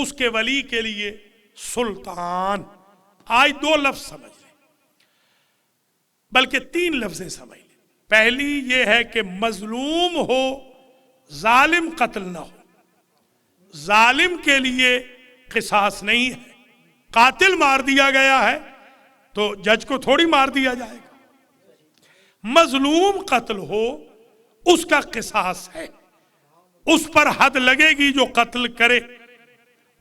اس کے ولی کے لیے سلطان. آج 2 لفظ سمجھ لیں، بلکہ 3 لفظیں سمجھ لیں. پہلی یہ ہے کہ مظلوم ہو، ظالم قتل نہ ہو. ظالم کے لیے قصاص نہیں ہے. قاتل مار دیا گیا ہے تو جج کو تھوڑی مار دیا جائے گا. مظلوم قتل ہو، اس کا قصاص ہے، اس پر حد لگے گی جو قتل کرے،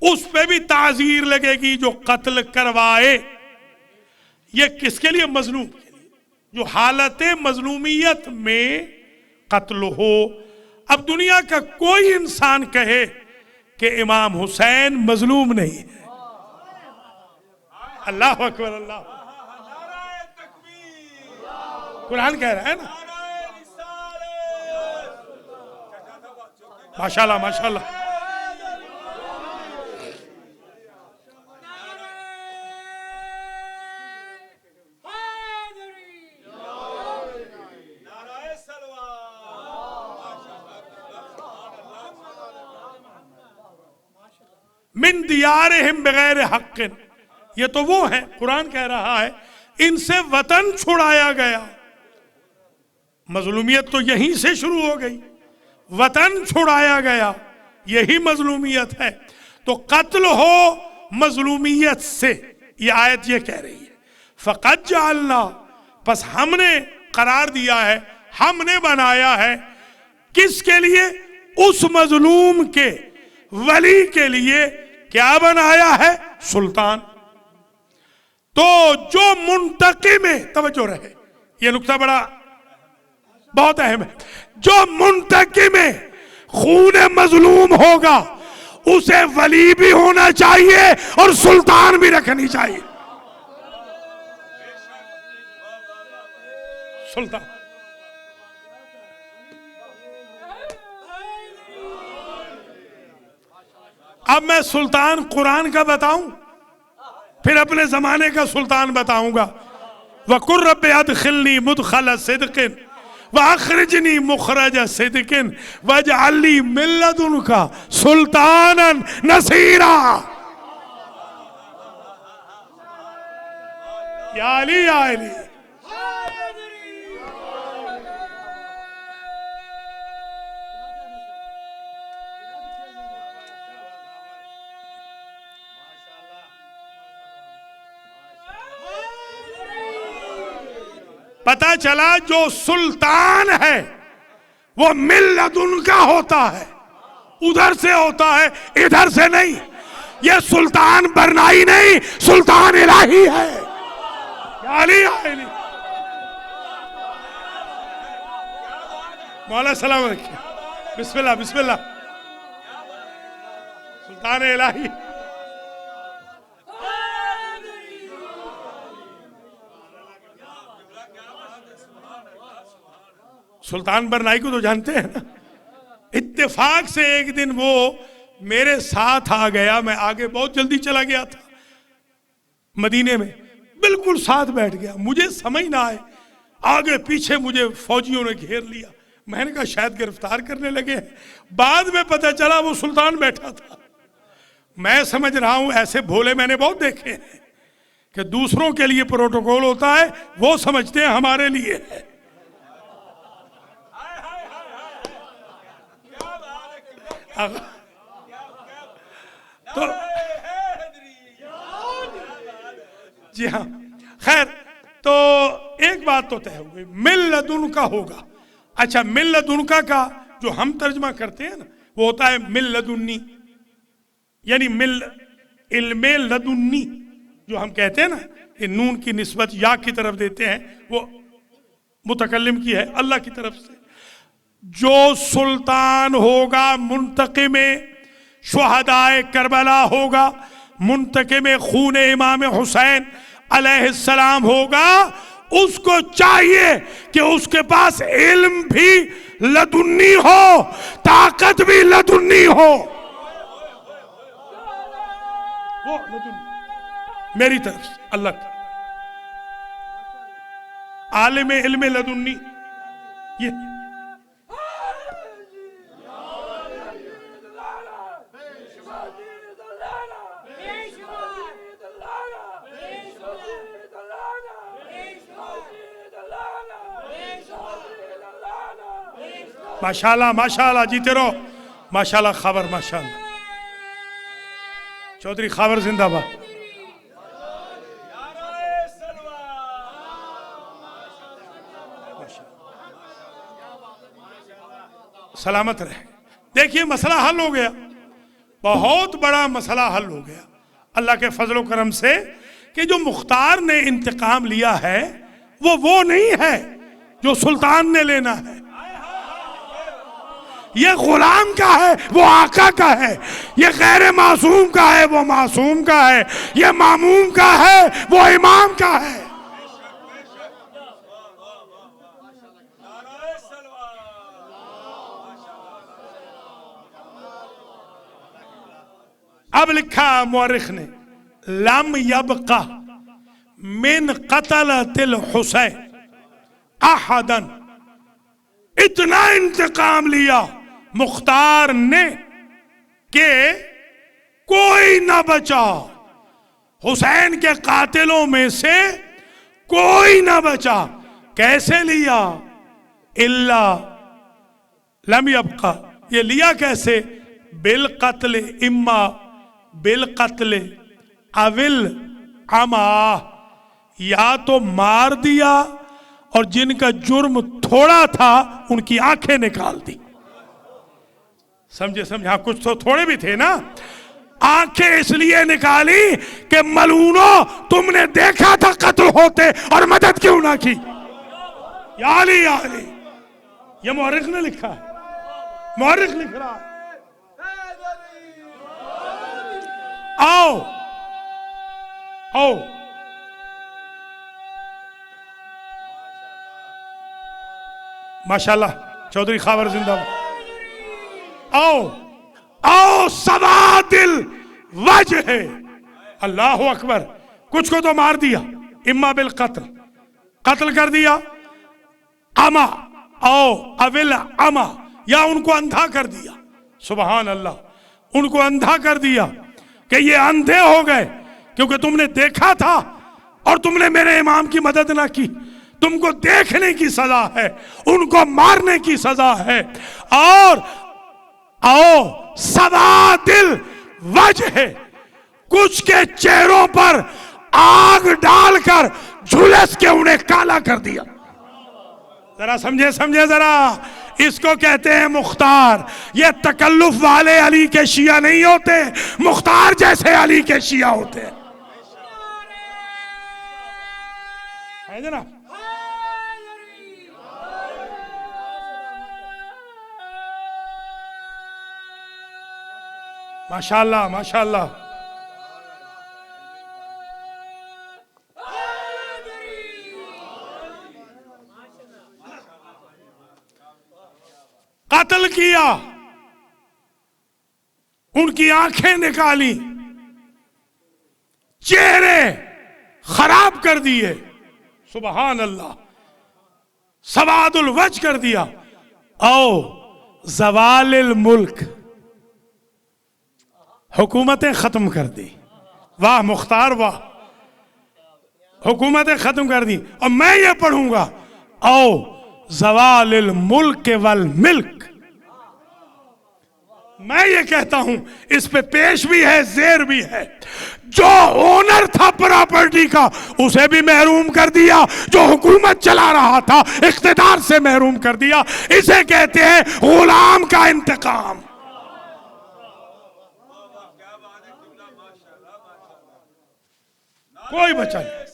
اس پہ بھی تعزیر لگے گی جو قتل کروائے. یہ کس کے لیے؟ مظلوم کے لیے، جو حالت مظلومیت میں قتل ہو. اب دنیا کا کوئی انسان کہے کہ امام حسین مظلوم نہیں ہے. اللہ اکبر، اللہ. قرآن کہہ رہا ہے نا. ماشاءاللہ ماشاءاللہ. من دیارہم بغیر حق، یہ تو وہ ہیں، قرآن کہہ رہا ہے ان سے وطن چھڑایا گیا. مظلومیت تو یہیں سے شروع ہو گئی، وطن چھڑایا گیا، یہی مظلومیت ہے. تو قتل ہو مظلومیت سے، یہ آیت یہ کہہ رہی ہے. فقد جعلنا، پس ہم نے قرار دیا ہے، ہم نے بنایا ہے. کس کے لیے؟ اس مظلوم کے ولی کے لیے کیا بنایا ہے؟ سلطان. تو جو منتقم ہے، توجہ رہے، یہ نقطہ بہت اہم ہے. جو منتقم خون مظلوم ہوگا اسے ولی بھی ہونا چاہیے اور سلطان بھی رکھنی چاہیے. سلطان. اب میں سلطان قرآن کا بتاؤں، پھر اپنے زمانے کا سلطان بتاؤں گا. وَقُلْ رَبِّ أَدْخِلْنِي مُدْخَلَ صِدْقٍ وَأَخْرِجْنِي مُخْرَجَ صِدْقٍ وَاجْعَلْ لِي مِن لَّدُنْكَ سُلْطَانًا نَصِيرًا. یا علی یا علی. پتا چلا جو سلطان ہے وہ من لدن کا ہوتا ہے، ادھر سے ہوتا ہے، ادھر سے نہیں. یہ سلطان برنائی نہیں، سلطان الہی ہے. یا علی یا علی. مولا سلام علیکم. بسم اللہ بسم اللہ. سلطان الہی. سلطان برنائی کو تو جانتے ہیں نا. اتفاق سے ایک دن وہ میرے ساتھ آ گیا، میں آگے بہت جلدی چلا گیا تھا مدینے میں، بالکل ساتھ بیٹھ گیا. مجھے سمجھ نہ آئے، آگے پیچھے مجھے فوجیوں نے گھیر لیا. میں نے کہا شاید گرفتار کرنے لگے ہیں. بعد میں پتہ چلا وہ سلطان بیٹھا تھا. میں سمجھ رہا ہوں ایسے بھولے میں نے بہت دیکھے ہیں کہ دوسروں کے لیے پروٹوکول ہوتا ہے، وہ سمجھتے ہیں ہمارے لیے ہے. تو جی ہاں خیر، تو ایک بات تو طے ہو گئی، من لدن کا ہوگا. اچھا، من لدن کا جو ہم ترجمہ کرتے ہیں نا وہ ہوتا ہے من لدنی، یعنی من علم لدنی جو ہم کہتے ہیں نا، کہ نون کی نسبت یا کی طرف دیتے ہیں، وہ متکلم کی ہے، اللہ کی طرف سے. جو سلطان ہوگا منتقم شہدائے کربلا ہوگا، منتقم خون امام حسین علیہ السلام ہوگا، اس کو چاہیے کہ اس کے پاس علم بھی لدنی ہو، طاقت بھی لدنی ہو. وہ لدنی میری طرف سے اللہ کی عالم علم لدنی. یہ ماشاءاللہ ماشاءاللہ، جیتے رہو ماشاءاللہ. خاور ماشاءاللہ، چودھری خاور زندہ باد. سلامت رہے. دیکھیے مسئلہ حل ہو گیا، بہت بڑا مسئلہ حل ہو گیا اللہ کے فضل و کرم سے، کہ جو مختار نے انتقام لیا ہے وہ نہیں ہے جو سلطان نے لینا ہے. یہ غلام کا ہے، وہ آقا کا ہے. یہ غیر معصوم کا ہے، وہ معصوم کا ہے. یہ ماموم کا ہے، وہ امام کا ہے. اب لکھا مورخ نے، لم یبقى من قتلۃ الحسین احدا. اتنا انتقام لیا مختار نے کہ کوئی نہ بچا، حسین کے قاتلوں میں سے کوئی نہ بچا. کیسے لیا؟ الا لم یبقى، یہ لیا کیسے؟ بالقتل، اما بالقتل اول عما، یا تو مار دیا اور جن کا جرم تھوڑا تھا ان کی آنکھیں نکال دی. سمجھے سمجھا؟ کچھ تو تھوڑے بھی تھے نا. آنکھیں اس لیے نکالی کہ ملعونو تم نے دیکھا تھا قتل ہوتے اور مدد کیوں نہ کی. یا علی یا علی، یہ مورخ نے لکھا ہے، مورخ لکھ رہا ہے. آؤ آؤ ماشاءاللہ، چودھری خاور زندہ باد. آؤ سواد الوجہ. اللہ اکبر. کچھ کو تو مار دیا، اما بالقتل، قتل کر دیا. اما اول اما، یا ان کو اندھا کر دیا. سبحان اللہ، ان کو اندھا کر دیا کہ یہ اندھے ہو گئے کیونکہ تم نے دیکھا تھا اور تم نے میرے امام کی مدد نہ کی. تم کو دیکھنے کی سزا ہے، ان کو مارنے کی سزا ہے. اور سواد الوجہ، کچھ کے چہروں پر آگ ڈال کر جھلس کے انہیں کالا کر دیا. ذرا سمجھے ذرا، اس کو کہتے ہیں مختار. یہ تکلف والے علی کے شیعہ نہیں ہوتے، مختار جیسے علی کے شیعہ ہوتے ہیں. ہے جناب؟ ماشاءاللہ ماشاءاللہ. قتل کیا، ان کی آنکھیں نکالی، چہرے خراب کر دیے. سبحان اللہ، سواد الوجہ کر دیا. زوال الملک، حکومتیں ختم کر دی. واہ مختار واہ، حکومتیں ختم کر دی. اور میں یہ پڑھوں گا، زوال الملک والملک. میں یہ کہتا ہوں، اس پہ پیش بھی ہے، زیر بھی ہے. جو اونر تھا پراپرٹی کا اسے بھی محروم کر دیا، جو حکومت چلا رہا تھا اقتدار سے محروم کر دیا. اسے کہتے ہیں غلام کا انتقام. کوئی بچا نہیں.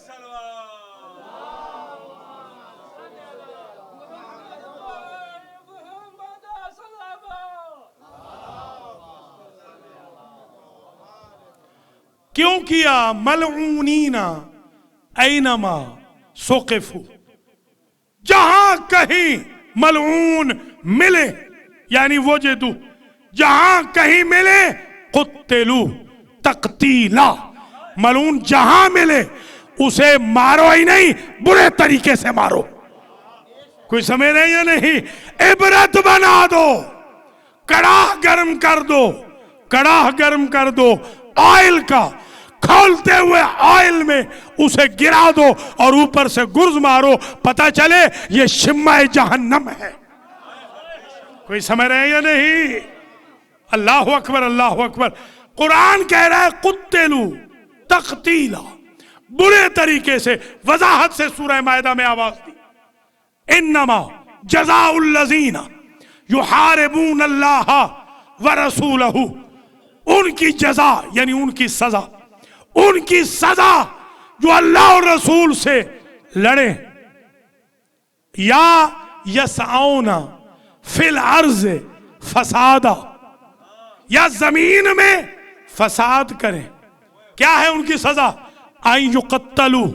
کیوں کیا؟ ملعونین اینما ثقفوا، جہاں کہیں ملعون ملے یعنی وجدو، جہاں کہیں ملے قتلوا تقتیلا. ملعون جہاں ملے اسے مارو ہی نہیں، برے طریقے سے مارو. کوئی سمجھ رہے یا نہیں؟ عبرت بنا دو، کڑاہ گرم کر دو، کڑاہ گرم کر دو آئل کا، کھولتے ہوئے آئل میں اسے گرا دو اور اوپر سے گرز مارو، پتہ چلے یہ شمع جہنم ہے. کوئی سمجھ رہے ہیں یا نہیں؟ اللہ اکبر اللہ اکبر. قرآن کہہ رہا ہے قتلوا تقتیلا، برے طریقے سے. وضاحت سے سورہ مائدہ میں آواز دی. انما جزاء الذین یحاربون اللہ ورسولہ، ان کی جزا یعنی ان کی سزا، ان کی سزا جو اللہ اور رسول سے لڑے، یا یسعون فی الارض فسادا، یا زمین میں فساد کریں. کیا ہے ان کی سزا؟ ان یقتلوا،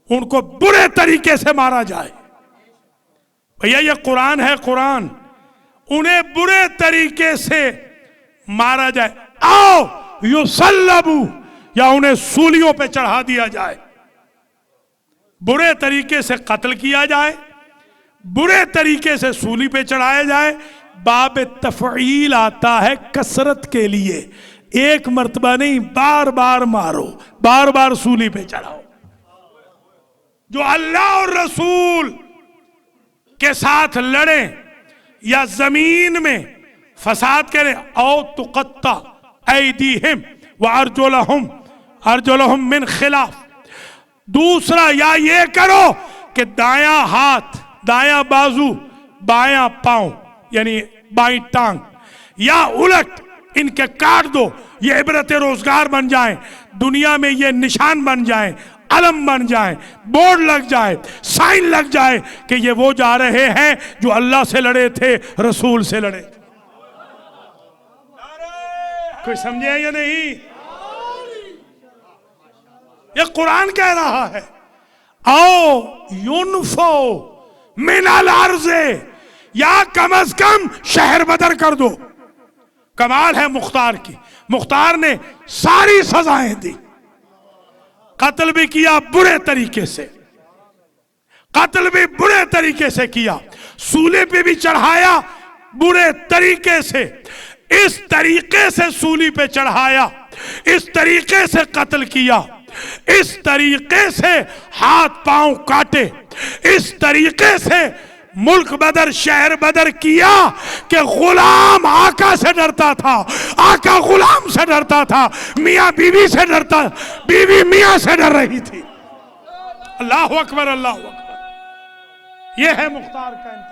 ان کو برے طریقے سے مارا جائے. بھیا یہ قرآن ہے، قرآن. انہیں برے طریقے سے مارا جائے، آؤ یصلبوا، یا انہیں سولیوں پہ چڑھا دیا جائے. برے طریقے سے قتل کیا جائے، برے طریقے سے سولی پہ چڑھایا جائے. باب تفعیل آتا ہے کثرت کے لیے، ایک مرتبہ نہیں، بار بار مارو، بار بار سولی پہ چڑھاؤ. جو اللہ اور رسول کے ساتھ لڑیں یا زمین میں فساد کریں، او تقطع ایدیہم وارجلہم من خلاف. دوسرا، یا یہ کرو کہ دایاں ہاتھ، دایاں بازو، بایاں پاؤں یعنی بائیں ٹانگ، یا الٹ ان کے کاٹ دو. یہ عبرت روزگار بن جائیں، دنیا میں یہ نشان بن جائیں، علم بن جائیں، بورڈ لگ جائے، سائن لگ جائے کہ یہ وہ جا رہے ہیں جو اللہ سے لڑے تھے، رسول سے لڑے تھے. کوئی سمجھے یا نہیں؟ یہ قرآن کہہ رہا ہے او ینفو من الارض، یا کم از کم شہر بدر کر دو. کمال ہے مختار کی، مختار نے ساری سزائیں دی. قتل بھی کیا برے طریقے سے، قتل بھی برے طریقے سے کیا، سولی پہ بھی چڑھایا برے طریقے سے. اس طریقے سے سولی پہ چڑھایا، اس طریقے سے قتل کیا، اس طریقے سے ہاتھ پاؤں کاٹے، اس طریقے سے ملک بدر شہر بدر کیا کہ غلام آقا سے ڈرتا تھا، آقا غلام سے ڈرتا تھا، میاں بیوی سے ڈرتا، بیوی میاں سے ڈر رہی تھی. اللہ اکبر اللہ اکبر. یہ ہے مختار کا انتقام.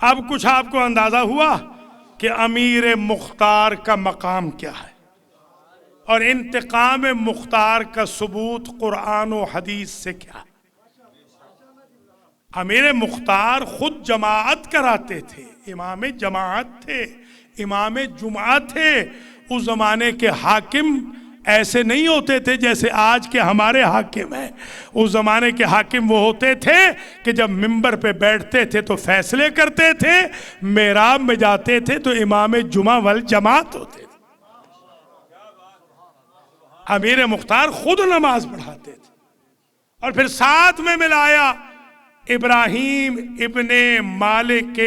اب کچھ آپ کو اندازہ ہوا کہ امیر مختار کا مقام کیا ہے، اور انتقام مختار کا ثبوت قرآن و حدیث سے کیا ہے. امیر مختار خود جماعت کراتے تھے، امام جماعت تھے، امام جمعہ تھے. اس زمانے کے حاکم ایسے نہیں ہوتے تھے جیسے آج کے ہمارے حاکم ہیں. اس زمانے کے حاکم وہ ہوتے تھے کہ جب منبر پہ بیٹھتے تھے تو فیصلے کرتے تھے، محراب میں جاتے تھے تو امام جمعہ والجماعت ہوتے تھے. امیر مختار خود نماز پڑھاتے تھے، اور پھر ساتھ میں ملایا ابراہیم ابن مالک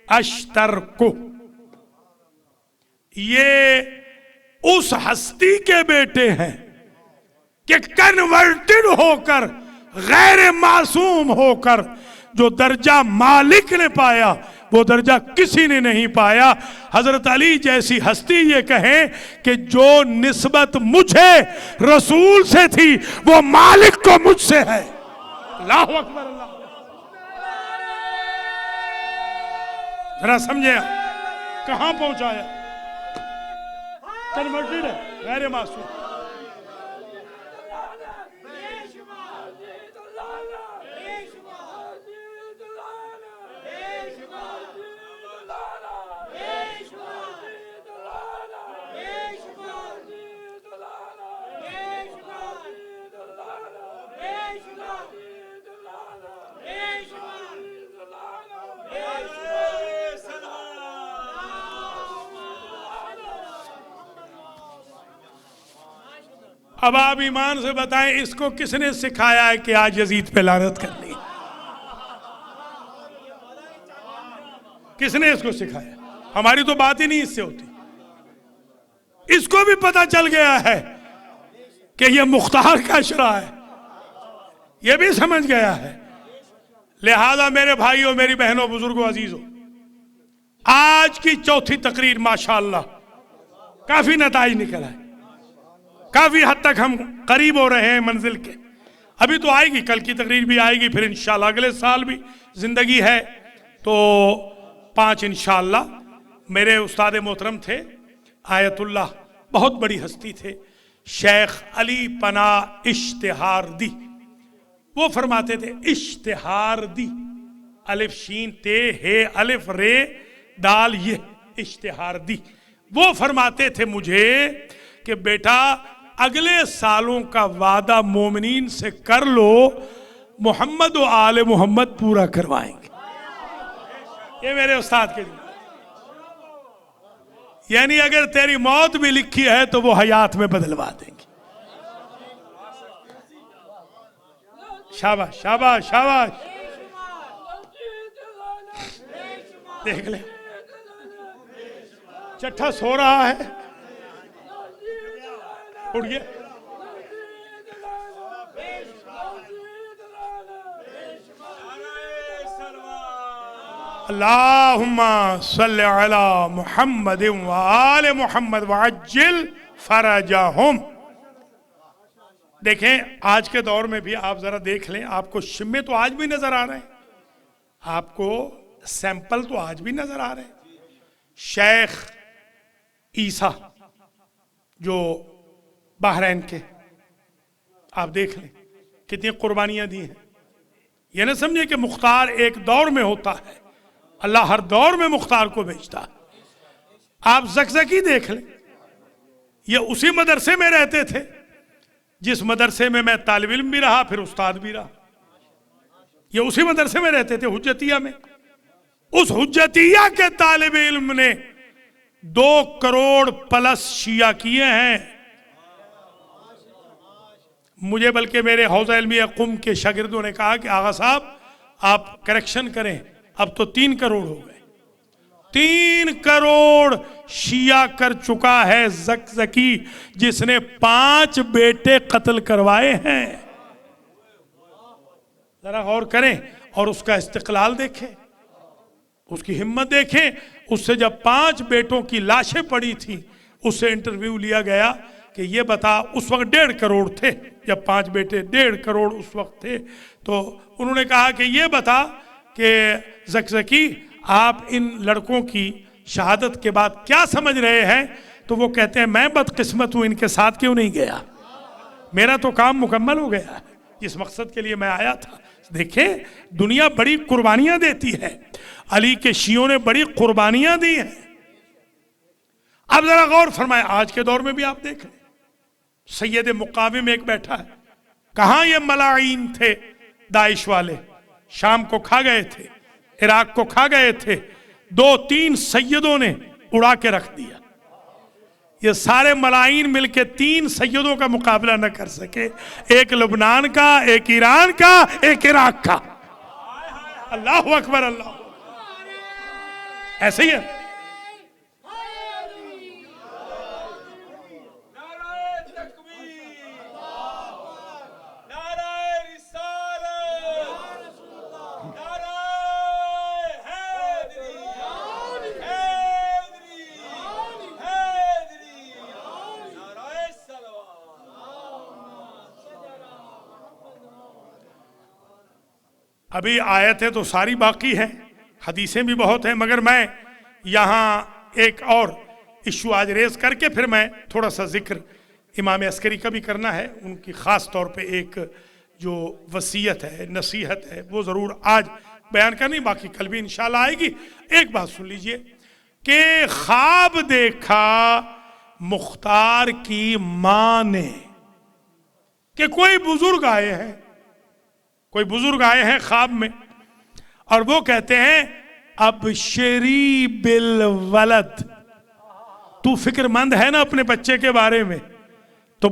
اشتر کو. یہ اس ہستی کے بیٹے ہیں کہ کنورٹڈ ہو کر، غیر معصوم ہو کر جو درجہ مالک نے پایا وہ درجہ کسی نے نہیں پایا. حضرت علی جیسی ہستی یہ کہیں کہ جو نسبت مجھے رسول سے تھی وہ مالک کو مجھ سے ہے. اللہ اکبر اللہ. ذرا سمجھے کہاں پہنچایا؟ کنورٹڈ ہے، غیر معصوم. اب آپ ایمان سے بتائیں اس کو کس نے سکھایا ہے کہ آج یزید پہ لعنت کرنی؟ کس نے اس کو سکھایا؟ ہماری تو بات ہی نہیں اس سے ہوتی. اس کو بھی پتا چل گیا ہے کہ یہ مختار کا شرع ہے، یہ بھی سمجھ گیا ہے. لہذا میرے بھائیوں، میری بہنوں، بزرگوں، عزیزوں، آج کی چوتھی تقریر ماشاءاللہ کافی نتائج نکل آئے. کافی حد تک ہم قریب ہو رہے ہیں منزل کے. ابھی تو آئے گی، کل کی تقریر بھی آئے گی، پھر انشاءاللہ اگلے سال بھی زندگی ہے تو 5 انشاءاللہ. میرے استاد محترم تھے آیت اللہ، بہت بڑی ہستی تھے، شیخ علی پناہ اشتہاردی. وہ فرماتے تھے اشتہاردی، الف شین تے ہے الف رے دال یہ اشتہاردی. وہ فرماتے تھے مجھے کہ بیٹا اگلے سالوں کا وعدہ مومنین سے کر لو، محمد و آل محمد پورا کروائیں گے. یہ میرے استاد کے لیے، یعنی اگر تیری موت بھی لکھی ہے تو وہ حیات میں بدلوا دیں گے. شاباش شاباش شاباش. دیکھ لیں چٹھا سو رہا ہے، اٹھ گیا. اللہم صلی علی محمد وآل محمد وعجل فرجہم. دیکھیں آج کے دور میں بھی آپ ذرا دیکھ لیں، آپ کو شمع تو آج بھی نظر آ رہے ہیں، آپ کو سیمپل تو آج بھی نظر آ رہے ہیں. شیخ عیسیٰ جو بحرین کے، آپ دیکھ لیں کتنی قربانیاں دی ہیں. یہ نہ سمجھے کہ مختار ایک دور میں ہوتا ہے، اللہ ہر دور میں مختار کو بھیجتا ہے. آپ زکزکی دیکھ لیں، یہ اسی مدرسے میں رہتے تھے جس مدرسے میں میں طالب علم بھی رہا، پھر استاد بھی رہا. یہ اسی مدرسے میں رہتے تھے حجتیہ میں. اس حجتیہ کے طالب علم نے 2 کروڑ پلس شیعہ کیے ہیں. مجھے بلکہ میرے حوزہ علمیہ قم کے شاگردوں نے کہا کہ آغا صاحب آپ کریکشن کریں، اب تو 3 کروڑ ہو گئے. 3 کروڑ شیعہ کر چکا ہے زکزکی، جس نے 5 بیٹے قتل کروائے ہیں. ذرا غور کریں اور اس کا استقلال دیکھیں، اس کی ہمت دیکھیں. اس سے جب 5 بیٹوں کی لاشیں پڑی تھیں، اس سے انٹرویو لیا گیا کہ یہ بتا، اس وقت 1.5 کروڑ تھے جب 5 بیٹے 1.5 کروڑ اس وقت تھے. تو انہوں نے کہا کہ یہ بتا کہ زکزکی آپ ان لڑکوں کی شہادت کے بعد کیا سمجھ رہے ہیں؟ تو وہ کہتے ہیں میں بدقسمت ہوں، ان کے ساتھ کیوں نہیں گیا، میرا تو کام مکمل ہو گیا جس مقصد کے لیے میں آیا تھا. دیکھیں دنیا بڑی قربانیاں دیتی ہے، علی کے شیعوں نے بڑی قربانیاں دی ہیں. اب ذرا غور فرمائیں، آج کے دور میں بھی آپ دیکھ لیں، سید مقاوم ایک بیٹھا ہے. کہاں یہ ملاعین تھے داعش والے؟ شام کو کھا گئے تھے، عراق کو کھا گئے تھے. 2-3 سیدوں نے اڑا کے رکھ دیا. یہ سارے ملاعین مل کے 3 سیدوں کا مقابلہ نہ کر سکے، ایک لبنان کا، ایک ایران کا، ایک عراق کا. اللہ اکبر اللہ. ایسے ہی ہے. ابھی آیتیں تو ساری باقی ہیں، حدیثیں بھی بہت ہیں، مگر میں یہاں ایک اور ایشو آج ریز کر کے پھر میں تھوڑا سا ذکر امام عسکری کا بھی کرنا ہے. ان کی خاص طور پہ ایک جو وصیت ہے، نصیحت ہے، وہ ضرور آج بیان کرنی، باقی کل بھی انشاءاللہ آئے گی. ایک بات سن لیجئے کہ خواب دیکھا مختار کی ماں نے کہ کوئی بزرگ آئے ہیں، کوئی بزرگ آئے ہیں خواب میں، اور وہ کہتے ہیں ابشری بالولد، تو فکر مند ہے نا اپنے بچے کے بارے میں؟ تو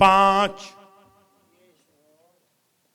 5।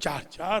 4, 4,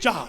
4,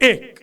1,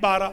12,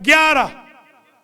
11,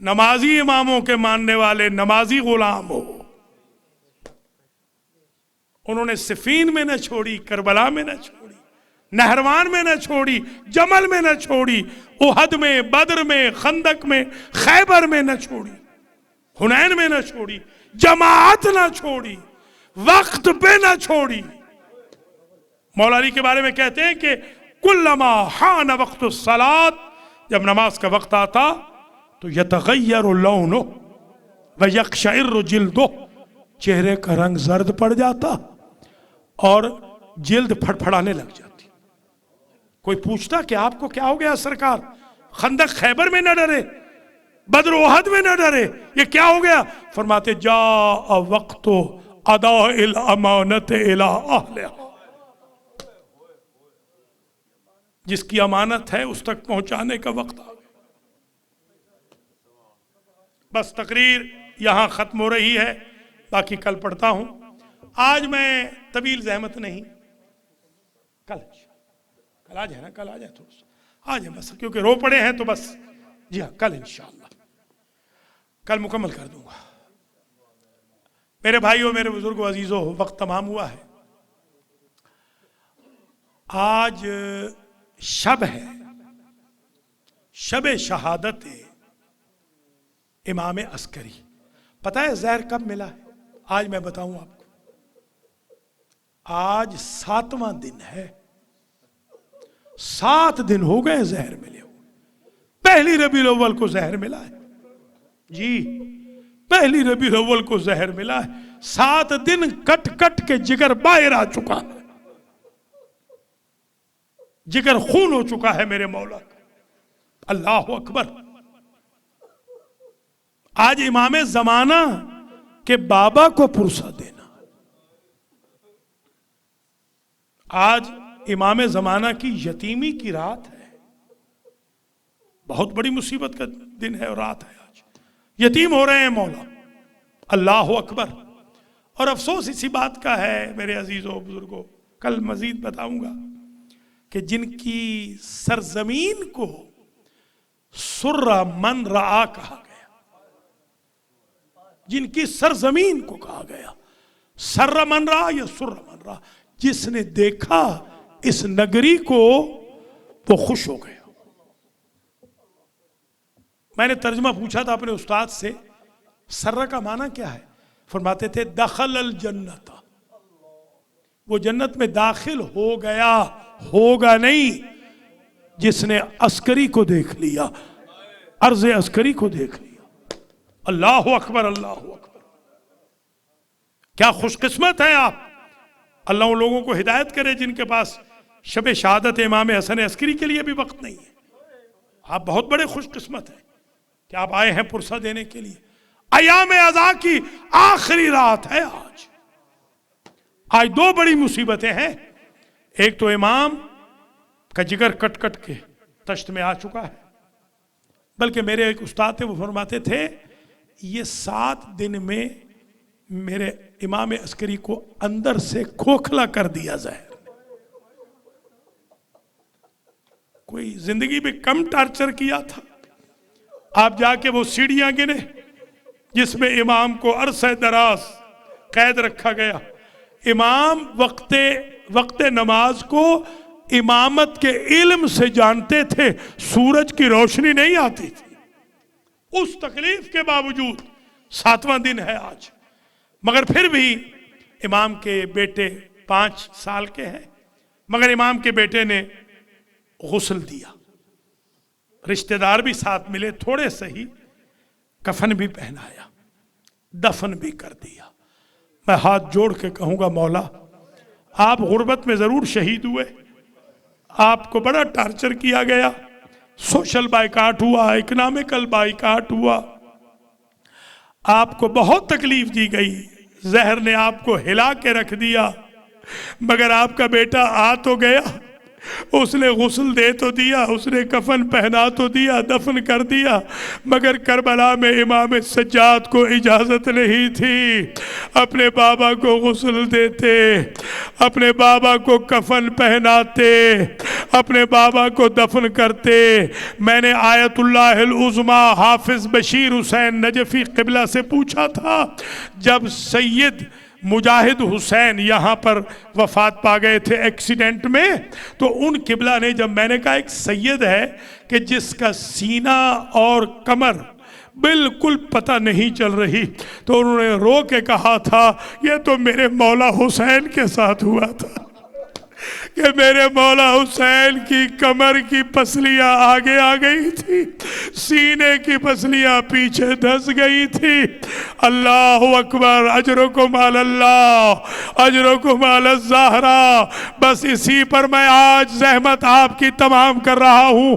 نمازی اماموں کے ماننے والے نمازی غلام ہو. انہوں نے صفین میں نہ چھوڑی، کربلا میں نہ چھوڑی، نہروان میں نہ چھوڑی، جمل میں نہ چھوڑی، احد میں، بدر میں، خندق میں، خیبر میں نہ چھوڑی، حنین میں نہ چھوڑی، جماعت نہ چھوڑی، وقت پہ نہ چھوڑی. مولا علی کے بارے میں کہتے ہیں کہ کلما حان وقت الصلاۃ، جب نماز کا وقت آتا تو یتغیر لونہ ویقشعر جلدہ، چہرے کا رنگ زرد پڑ جاتا اور جلد پھڑپھڑانے لگ جاتی. کوئی پوچھتا کہ آپ کو کیا ہو گیا سرکار؟ خندق خیبر میں نہ ڈرے، بدر و احد میں نہ ڈرے، یہ کیا ہو گیا؟ فرماتے جاء وقت اداء الامانت الی اہلہا، جس کی امانت ہے اس تک پہنچانے کا وقت آ گیا. بس تقریر یہاں ختم ہو رہی ہے، باقی کل پڑھتا ہوں. آج میں طویل زحمت نہیں، کل آ جائے نا، کل آ جائے، تھوڑا سا آ جائے بس، کیونکہ رو پڑے ہیں تو بس. جی ہاں، کل انشاءاللہ کل مکمل کر دوں گا. میرے بھائیوں، میرے بزرگوں، عزیزوں، وقت تمام ہوا ہے. آج شب ہے، شب شہادت امام عسکری. پتہ ہے زہر کب ملا ہے؟ آج میں بتاؤں آپ کو. آج 7واں دن ہے، 7 دن ہو گئے زہر ملے ہوئے. پہلی ربیع الاول کو زہر ملا ہے. جی، پہلی ربیع الاول کو زہر ملا ہے. 7 دن کٹ کٹ کے جگر باہر آ چکا ہے، جگر خون ہو چکا ہے میرے مولا کا. اللہ اکبر. آج امام زمانہ کے بابا کو پرسہ دینا، آج امام زمانہ کی یتیمی کی رات ہے. بہت بڑی مصیبت کا دن ہے اور رات ہے. آج یتیم ہو رہے ہیں مولا. اللہ اکبر. اور افسوس اسی بات کا ہے میرے عزیزوں بزرگوں، کل مزید بتاؤں گا کہ جن کی سرزمین کو سر من رعا کہا گیا، جن کی سرزمین کو کہا گیا سر من رعا یا سر من رعا، جس نے دیکھا اس نگری کو وہ خوش ہو گیا. میں نے ترجمہ پوچھا تھا اپنے استاد سے، سر کا معنی کیا ہے؟ فرماتے تھے دخل الجنت، وہ جنت میں داخل ہو گیا، ہوگا نہیں. جس نے عسکری کو دیکھ لیا، عرض عسکری کو دیکھ لیا. اللہ اکبر، اللہ اکبر. کیا خوش قسمت ہیں آپ. اللہ ان لوگوں کو ہدایت کرے جن کے پاس شب شہادت امام حسن عسکری کے لیے بھی وقت نہیں ہے. آپ بہت بڑے خوش قسمت ہیں کہ آپ آئے ہیں پرسہ دینے کے لیے. ایام عزا کی آخری رات ہے آج. آج 2 بڑی مصیبتیں ہیں. ایک تو امام کا جگر کٹ کٹ کے تشت میں آ چکا ہے، بلکہ میرے ایک استاد تھے، وہ فرماتے تھے یہ 7 دن میں میرے امام عسکری کو اندر سے کھوکھلا کر دیا زہر. کوئی زندگی میں کم ٹارچر کیا تھا. آپ جا کے وہ سیڑھیاں گنے جس میں امام کو عرصہ دراز قید رکھا گیا. امام وقت نماز کو امامت کے علم سے جانتے تھے، سورج کی روشنی نہیں آتی تھی. اس تکلیف کے باوجود 7واں دن ہے آج، مگر پھر بھی امام کے بیٹے 5 سال کے ہیں، مگر امام کے بیٹے نے غسل دیا. رشتہ دار بھی ساتھ ملے، تھوڑے سہی، کفن بھی پہنایا، دفن بھی کر دیا. میں ہاتھ جوڑ کے کہوں گا مولا، آپ غربت میں ضرور شہید ہوئے، آپ کو بڑا ٹارچر کیا گیا، سوشل بائیکاٹ ہوا، اکنامکل بائیکاٹ ہوا، آپ کو بہت تکلیف دی گئی، زہر نے آپ کو ہلا کے رکھ دیا، مگر آپ کا بیٹا آ تو گیا. اس نے غسل دے تو دیا، اس نے کفن پہنا تو دیا، دفن کر دیا، مگر کربلا میں امام سجاد کو اجازت نہیں تھی اپنے بابا کو غسل دیتے، اپنے بابا کو کفن پہناتے، اپنے بابا کو دفن کرتے۔ میں نے آیت اللہ العظمیٰ حافظ بشیر حسین نجفی قبلہ سے پوچھا تھا، جب سید مجاہد حسین یہاں پر وفات پا گئے تھے ایکسیڈنٹ میں، تو ان قبلہ نے، جب میں نے کہا ایک سید ہے کہ جس کا سینہ اور کمر بالکل پتہ نہیں چل رہی، تو انہوں نے رو کے کہا تھا یہ تو میرے مولا حسین کے ساتھ ہوا تھا کہ میرے مولا حسین کی کمر کی پسلیاں آگے آ گئی تھی، سینے کی پسلیاں پیچھے دھس گئی تھی۔ اللہ اکبر، اجرکم علی اللہ، اجرکم علی الزہرا۔ بس اسی پر میں آج زحمت آپ کی تمام کر رہا ہوں۔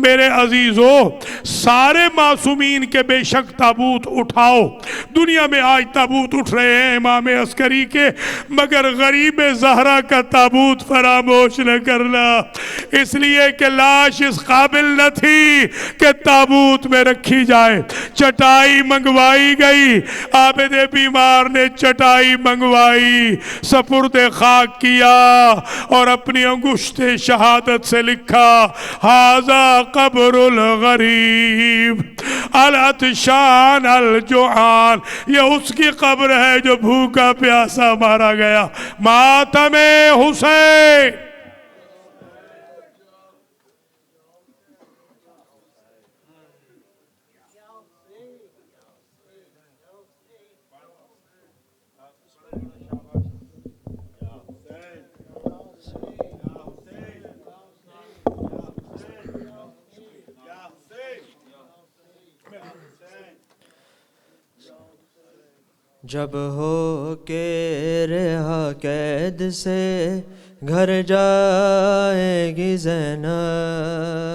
میرے عزیزو، سارے معصومین کے بے شک تابوت اٹھاؤ، دنیا میں آج تابوت اٹھ رہے ہیں امام عسکری کے، مگر غریب زہرا کا تابوت فراموش نہ کرنا، اس لیے کہ لاش اس قابل نہ تھی کہ تابوت میں رکھی جائے۔ چٹائی منگوائی گئی، عابد بیمار نے چٹائی منگوائی، سپرد خاک کیا اور اپنی انگشت شہادت سے لکھا ھذا قبر الغریب العطشان الجوعان، یہ اس کی قبر ہے جو بھوکا پیاسا مارا گیا۔ ماتم حسین۔ جب ہو کے رہا قید سے گھر جائے گی زینب،